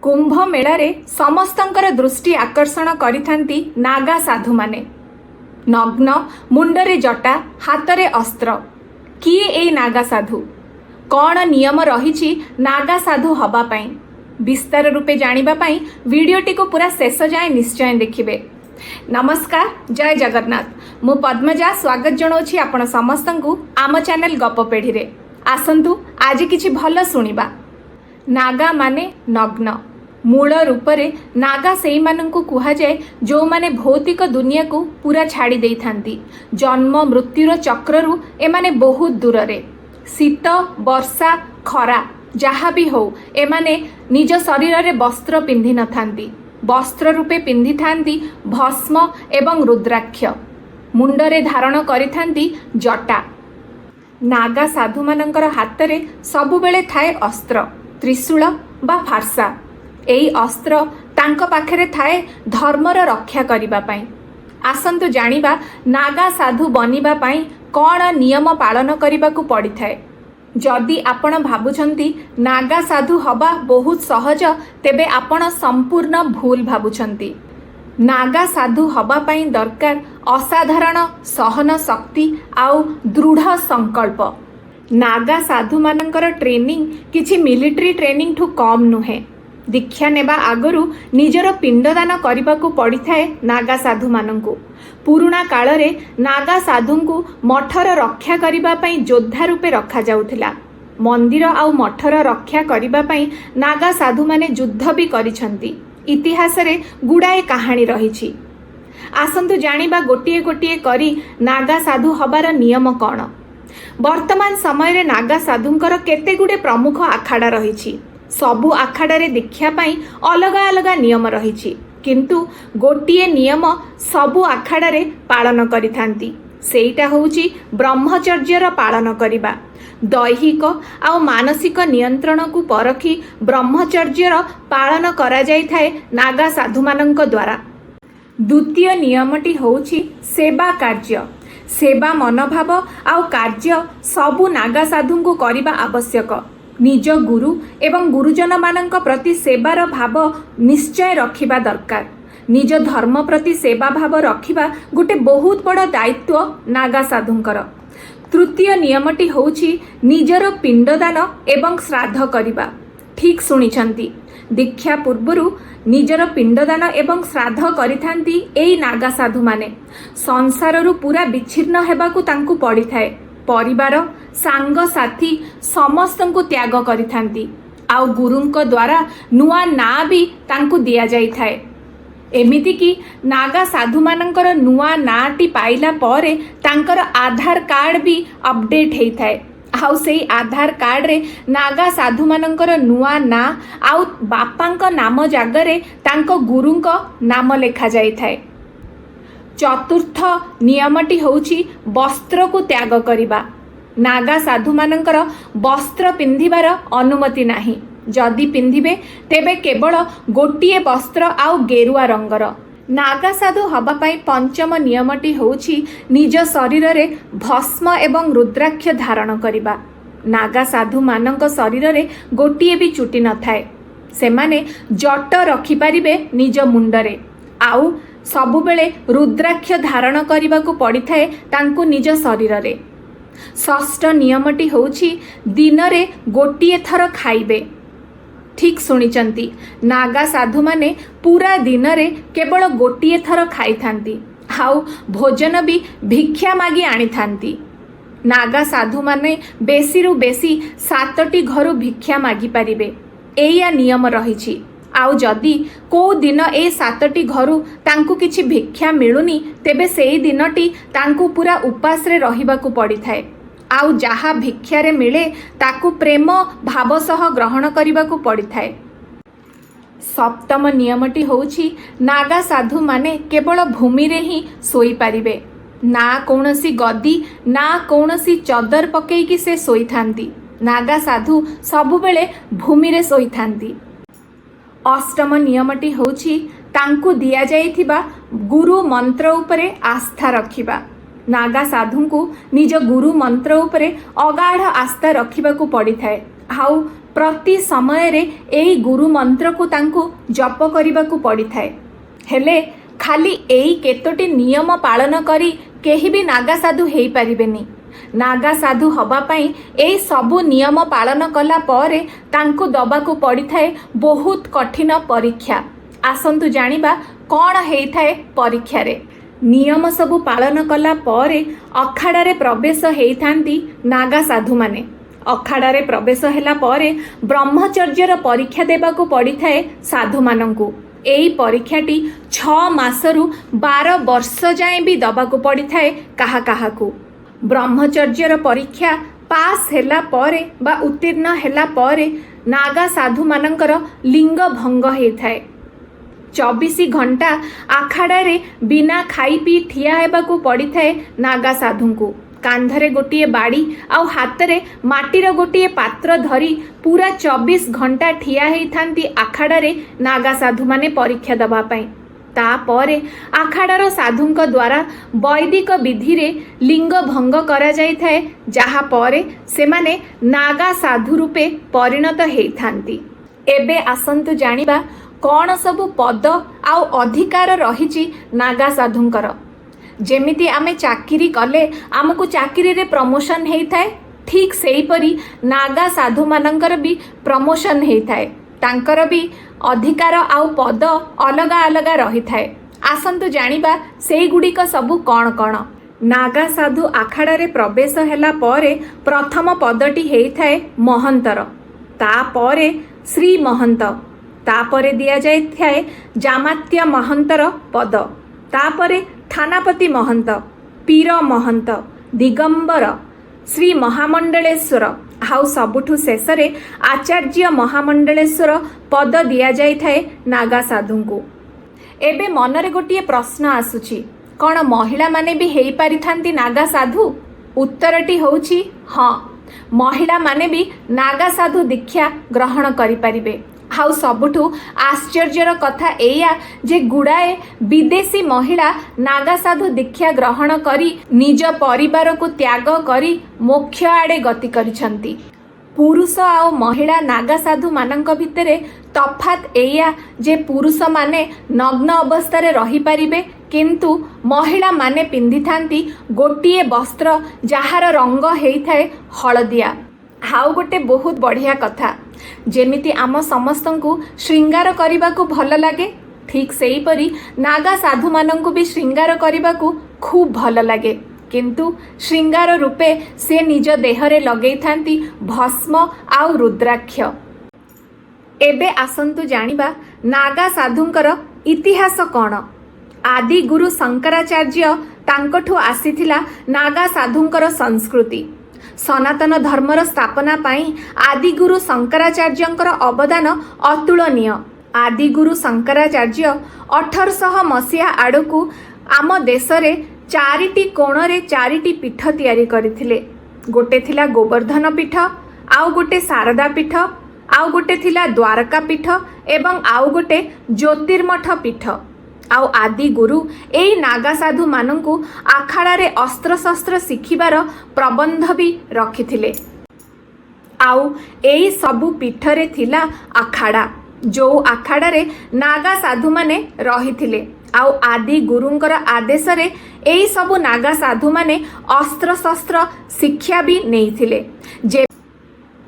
कुंभ मेलारे समस्तंकर दृष्टि आकर्षण करिथांती नागा साधु माने। नग्न, मुंडरे जटा, हातरे अस्त्र। किए ए नागा साधु? कौन नियम रहिछि नागा साधु हबा पई? विस्तार रूपे जानिबा पई वीडियोटी को पूरा शेष जाए निश्चय देखिबे। नमस्कार, जय जगन्नाथ। मु पद्मजा स्वागत जनाऊँ आपण समस्तंकु आम चैनल गप पेढ़ी रे। आसंतु आज किछि भल सुनिबा। नागा माने नग्न। मूल रूपरे नागा सेई मानंकु कुहा जाए जो माने भौतिक दुनिया को पूरा छाड़ी देई थांती। जन्म मृत्युर चक्ररु एमाने बहुत दूर रे। शीत वर्षा खरा जहाँ भी हो एमाने निज शरीर रे वस्त्र पिंधि न थांती। वस्त्र रूपे पिंधि थांती भस्म एवं रुद्राक्ष। मुंडरे धारण करिथांती जटा। नागा साधु मानंकर हातरे सबुबेले थाए अस्त्र, त्रिशूल बा फारसा। एई अस्त्र तांको पाखरे थाए धर्मर रक्षा करिबा पई। आसंतु जानिबा नागा साधु बनिबा पई कौन नियम पालन करिबाकू पड़ी थाए। जदि आपण भाबुछंती नागा साधु हबा बहुत सहज, तेबे आपण संपूर्ण भूल भाबुछंती। नागा साधु हबा पई दरकार असाधारण सहन शक्ति आउ दृढ़ संकल्प। नागा साधु मानकर ट्रेनिंग किछि मिलिट्री ट्रेनिंग ठू कम नुहे। दीक्षा नेबा आगरु निजर पिंडदान करबाकू पड़ी थाए नागा साधु मानंकु। पुराणा काल रे नागा साधुंकु मठर रक्षा करिबा पई योद्धा रूपे रखा जाउथिला। मंदिर आउ मठर रक्षा करिबा पई नागा साधु माने युद्ध भी करिसंती। इतिहास रे गुडाए कहानी रहिछि। आसंतु जानिबा गोटिए गोटिए करी नागा साधु हबार नियम कौन। वर्तमान समय रे नागा साधुंकर केते गुडे प्रमुख आखाड़ा रहिछि। सबु आखाड़े दीक्षा पाई अलगा अलगा नियम रहिछि, किंतु गोटिए नियम सबु आखाड़े पालन करिथांती। सेईटा होउछि ब्रह्मचर्यर पालन करिबा। दैहिक आउ मानसिक नियंत्रण को परखी ब्रह्मचर्यर पालन करा जाय थाए नागा साधु मानंक द्वारा। द्वितीय नियमटी होउछि सेवा कार्य। सेवा मनोभाव आउ कार्य सबु नागा साधु को करिबा आवश्यक। निज गुरु एवं गुरुजन मानंक प्रति सेवार भाव निश्चय रखिबा दरकार। निज धर्म प्रति सेवा भाव रखिबा गोटे बहुत बड़ दायित्व नागा साधुंकर। तृतीय नियमटी होउछि निजर पिंडदान एवं श्राद्ध करिबा। ठीक सुनिछंती, दीक्षा पूर्वरु निजर पिंडदान एवं श्राद्ध करिथांती एई नागा साधु माने। संसाररु पूरा विच्छिन्न हेबाकू तांकू पड़ी थाए। परिवार सांग साथी समस्तंकु त्याग करिथांती। आउ गुरुंक द्वारा नुआ ना भी तांकु दिया जाई थाए। एमिति कि नागा साधु मानंकर नुआ नाटी पाइला परे तांकर आधार कार्ड भी अपडेट हेई थाए। आउ सेई आधार कार्ड रे नागा साधु मानंकर नुआ ना आउ बापांक नाम जागरे तांको गुरुंक नाम लेखा जाई थाए। चतुर्थ नियमटी होउछि वस्त्र को त्याग करिबा। नागा साधु मानंकर वस्त्र पिंधिबार अनुमति नाही। जदि पिंधिबे तेबे केवल गोटिए वस्त्र आउ गेरुआ रंगर। नागा साधु हबा पई पंचम नियमटी होउछि निज शरीर रे भस्म एवं रुद्राक्ष धारण करिबा। नागा साधु मानंक शरीर रे गोटिए भी चुटी न थाए। सेमाने जट रखि पारिबे निज मुंडरे। आउ सबुबेले रुद्राक्ष धारण करबाकू पड़ी थाए तांकू निज शरीर रे। षष्ठ नियमटी होउछि दिन रे गोटिए थर खाइबे। ठीक सुनिचंती, नागा साधु माने पूरा दिन रे केवल गोटिए थर खाई थांती। आउ भोजन भी भिक्षा मागी आनी थांती। नागा साधु माने बेसी रु बेसी 7टी घरु भिक्षा मागी पारिबे। एया नियम रहिछि। आउ जदि को दिन ए 7टी घरु तांकु किछि भिक्षा मिलुनी, तेबे सेई दिनटी तांकु पूरा उपास रे रहिबाकू पड़ी थाए। आउ जहा भिक्षा रे मिले ताकु प्रेम भाव सह ग्रहण करिबाकू पड़ी थाए। सप्तम नियमटी होउछि नागा साधु माने केवल भूमि रे ही सोई पारिबे। ना कौनसी गद्दी ना कौनसी चदर पकेई से सोई थांती। नागा साधु सबुबेले भूमि रे सोई थांती। अष्टम नियमटी होउछि तांकु दिया जाइथिबा गुरु मंत्र उपरे आस्था रखिबा। नागा साधु को निज गुरु मंत्र उपरे अगाढ़ आस्था रखिबाकू पड़ी थाए। आउ प्रति समय रे एई गुरु मंत्र को तांकु जप करिबाकु पड़िथाए। हेले खाली एई केतोटी नियम पालन करी केही भी नागा साधु हेई पारिबेनी। नागा साधु हबा पई एई सबु नियम पालन कला परे तांकु दबाकु पड़िथाए बहुत कठिन परीक्षा। आसंतु जानिबा कौन हेइथाए परीक्षा रे। नियम सबु पालन कला परे अखाड़ारे प्रवेश हेइथांती नागा साधु माने। अखाड़ारे प्रवेश हेला परे ब्रह्मचर्यर परीक्षा देबाकू पड़िथाए साधु मानंकू। एई परीक्षाटी 6 मासरु 12 वर्ष जाए भी दबाकू पड़िथाए काहा काहाकू। ब्रह्मचर्यर परीक्षा पास हेला परे बा उत्तीर्ण हेला परे नागा साधु मानंकर लिंग भंग हेइथाए। 24 घंटा आखाड़ारे बिना खाई पी ठिया हेबाकू पड़िथाए नागा साधुंकू। कांधरे गोटिए बाड़ी आउ हातरे माटीर गोटिए पात्र धरी पूरा 24 घंटा ठिया हेइथांती आखाड़ारे नागा साधु माने परीक्षा दबा पई। तापरे आखाड़ार साधुंक द्वारा वैदिक विधि रे लिंग भंग करा जाइथाए, जहा परे सेमाने नागा साधु रूपे परिणत हेइथांती। एबे आसंतु जानिबा कौन सबु पद आउ अधिकार रहिछि नागा साधुंकर। जेमिति आमे चाकिरी कले आमको चाकिरी रे प्रमोशन हेइथाए, ठीक सेही परी नागा साधु मानंकर भी प्रमोशन हेइथाए। तांकर भी अधिकार आउ पद अलगा अलगा रही थाए। आसंतु जानिबा सेई गुडिक सबु कौन कौन। नागा साधु आखाड़ारे प्रवेश हेला परे प्रथम पदटी हेइथाए महंतर, तापरे श्री महंत, तापरे दिया जाइथाए जामात्य महंतर पद, तापरे थानापति महंत, पीर महंत, दिगंबर, श्री महामंडलेश्वर आउ सबुठु शेषरे आचार्य महामंडलेश्वर पद दिया जाइथाए नागा साधुंकु। एबे मनरे गोटिए प्रश्न आसुछि, कौन महिला माने भी हेई पारिथांती नागा साधु? उत्तरटी होउछि हाँ, महिला माने भी नागा साधु दीक्षा ग्रहण करि परिबे। आउ सबुठु आश्चर्यर कथा एया जे गुड़ाए विदेशी महिला नागा साधु दीक्षा ग्रहण करी निज परिवार को त्याग करी मोक्ष आड़े गति करिछंती। पुरुष आउ महिला नागा साधु मानंक भितरे तफात एया जे पुरुष माने नग्न अवस्था रही पारिबे, किंतु महिला माने पिंधि थांती गोटिए वस्त्र जहार रंग हेइथाए हलदिया। हाउ गोटे बहुत बढ़िया कथा, जेमिति आम समस्तंकु श्रृंगार करिबाकू भल लागे, ठीक सेही परी नागा साधु मानंकु भी श्रृंगार करिबाकू खूब भल लागे, किंतु श्रृंगार रूपे से निज देहरे लगेई थांती भस्म आउ रुद्राक्ष। एबे आसंतु जानिबा नागा साधुंकर इतिहास कौन। आदि गुरु शंकराचार्य तांकठु आसीथिला नागा साधुंकर संस्कृति। सनातन धर्मर स्थापना पाई आदिगुरु शंकराचार्यंकर अवदान अतुलनीय। आदिगुरु शंकराचार्य 1800 मसीहा आड़कू आम देशरे 4टी कोणरे 4टी पीठ तैयारी करथिले। गोटे थिला गोवर्धन पीठ, आउ गोटे शारदा पीठ, आउ गोटे थिला द्वारका पीठ एवं आउ गोटे ज्योतिर्मठ पीठ। आउ आदि गुरु एई नागा साधु मानंकु आखाड़ारे अस्त्र शस्त्र शिखिबार प्रबंध भी रखिथिले। आउ एई सबु पीठरे थिला आखाड़ा, जो आखाड़ारे नागा साधु माने रहिथिले। आउ आदि गुरुंकर आदेश रे एई सबु नागा साधु माने अस्त्र शस्त्र शिक्षा भी नेइथिले।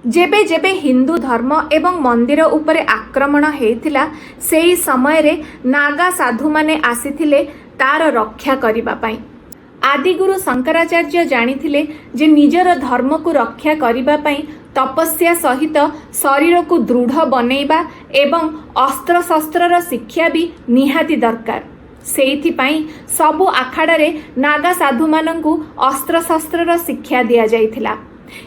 जेबे जेबे हिंदू धर्म एवं मंदिर उपरे आक्रमण हेइथिला, सेई समय रे नागा साधु माने आसीथिले तार रक्षा करिबा पई। आदिगुरु शंकराचार्य जानिथिले जे निजर धर्म को रक्षा करिबा पई तपस्या सहित शरीर को दृढ़ बनेइबा एवं अस्त्र शस्त्रर शिक्षा भी निहाती दरकार। सेइथि पई सबु आखाड़ारे नागा साधु मानंकु अस्त्र शस्त्रर शिक्षा दिया जाइथिला।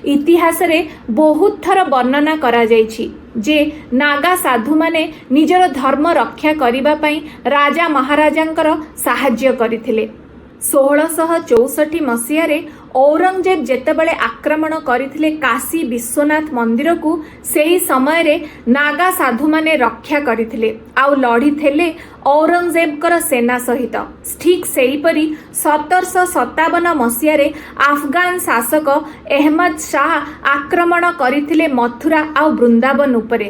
इतिहास रे बहुत थर वर्णना करा जाइछि जे नागा साधु माने निजर धर्म रक्षा करिबा पई राजा महाराजांकर साहाय्य करिथिले। 1664 ମସିହାରେ ଔରଙ୍ଗଜେବ ଯେତେବେଳେ ଆକ୍ରମଣ କରିଥିଲେ କାଶୀ ବିଶ୍ୱନାଥ ମନ୍ଦିରକୁ, ସେହି ସମୟରେ ନାଗା ସାଧୁମାନେ ରକ୍ଷା କରିଥିଲେ ଆଉ ଲଢ଼ିଥିଲେ ଔରଙ୍ଗଜେବଙ୍କର ସେନା ସହିତ। ଠିକ୍ ସେହିପରି 1757 ମସିହାରେ ଆଫଗାନ ଶାସକ ଏହମଦ ଶାହ ଆକ୍ରମଣ କରିଥିଲେ ମଥୁରା ଆଉ ବୃନ୍ଦାବନ ଉପରେ।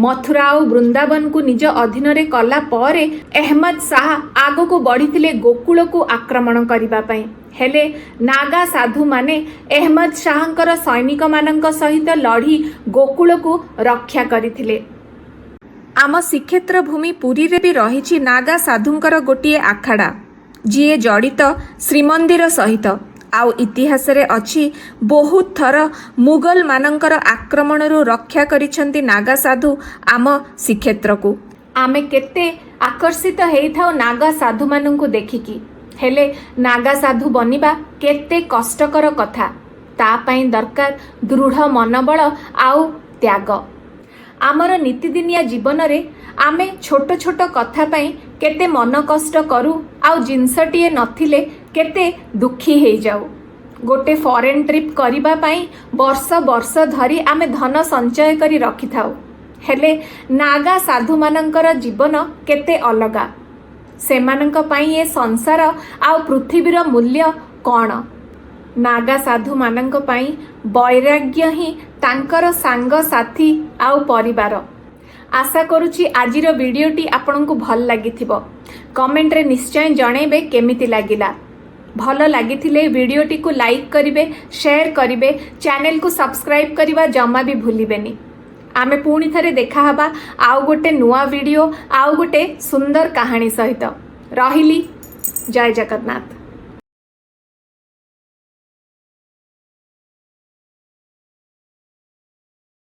ମଥୁରା ଆଉ ବୃନ୍ଦାବନକୁ ନିଜ ଅଧୀନରେ କଲା ପରେ ଏହମଦ ଶାହ ଆଗକୁ ବଢ଼ିଥିଲେ ଗୋକୁଳକୁ ଆକ୍ରମଣ କରିବା ପାଇଁ। ହେଲେ ନାଗା ସାଧୁମାନେ ଏହମଦ ଶାହଙ୍କର ସୈନିକମାନଙ୍କ ସହିତ ଲଢ଼ି ଗୋକୁଳକୁ ରକ୍ଷା କରିଥିଲେ। ଆମ ଶ୍ରୀକ୍ଷେତ୍ର ଭୂମି ପୁରୀରେ ବି ରହିଛି ନାଗା ସାଧୁଙ୍କର ଗୋଟିଏ ଆଖଡ଼ା, ଯିଏ ଜଡ଼ିତ ଶ୍ରୀମନ୍ଦିର ସହିତ। ଆଉ ଇତିହାସରେ ଅଛି ବହୁତ ଥର ମୁଗଲମାନଙ୍କର ଆକ୍ରମଣରୁ ରକ୍ଷା କରିଛନ୍ତି ନାଗା ସାଧୁ ଆମ ଶ୍ରୀକ୍ଷେତ୍ରକୁ। ଆମେ କେତେ ଆକର୍ଷିତ ହେଇଥାଉ ନାଗା ସାଧୁମାନଙ୍କୁ ଦେଖିକି। ହେଲେ ନାଗା ସାଧୁ ବନିବା କେତେ କଷ୍ଟକର କଥା। ତା ପାଇଁ ଦରକାର ଦୃଢ଼ ମନୋବଳ ଆଉ ତ୍ୟାଗ। ଆମର ନୀତିଦିନିଆ ଜୀବନରେ ଆମେ ଛୋଟ ଛୋଟ କଥା ପାଇଁ କେତେ ମନ କଷ୍ଟ କରୁ ଆଉ ଜିନିଷଟିଏ ନଥିଲେ କେତେ ଦୁଃଖୀ ହେଇଯାଉ। ଗୋଟେ ଫରେନ୍ ଟ୍ରିପ୍ କରିବା ପାଇଁ ବର୍ଷ ବର୍ଷ ଧରି ଆମେ ଧନ ସଞ୍ଚୟ କରି ରଖିଥାଉ। ହେଲେ ନାଗା ସାଧୁମାନଙ୍କର ଜୀବନ କେତେ ଅଲଗା। ସେମାନଙ୍କ ପାଇଁ ଏ ସଂସାର ଆଉ ପୃଥିବୀର ମୂଲ୍ୟ କ'ଣ? ନାଗା ସାଧୁମାନଙ୍କ ପାଇଁ ବୈରାଗ୍ୟ ହିଁ ତାଙ୍କର ସାଙ୍ଗସାଥୀ ଆଉ ପରିବାର। ଆଶା କରୁଛି ଆଜିର ଭିଡ଼ିଓଟି ଆପଣଙ୍କୁ ଭଲ ଲାଗିଥିବ। କମେଣ୍ଟରେ ନିଶ୍ଚୟ ଜଣାଇବେ କେମିତି ଲାଗିଲା। ଭଲ ଲାଗିଥିଲେ ଭିଡ଼ିଓଟିକୁ ଲାଇକ୍ କରିବେ, ସେୟାର କରିବେ, ଚ୍ୟାନେଲକୁ ସବସ୍କ୍ରାଇବ୍ କରିବା ଜମା ବି ଭୁଲିବେନି। ଆମେ ପୁଣି ଥରେ ଦେଖା ହେବା ଆଉ ଗୋଟେ ନୂଆ ଭିଡ଼ିଓ ଆଉ ଗୋଟେ ସୁନ୍ଦର କାହାଣୀ ସହିତ। ରହିଲି, ଜୟ ଜଗନ୍ନାଥ।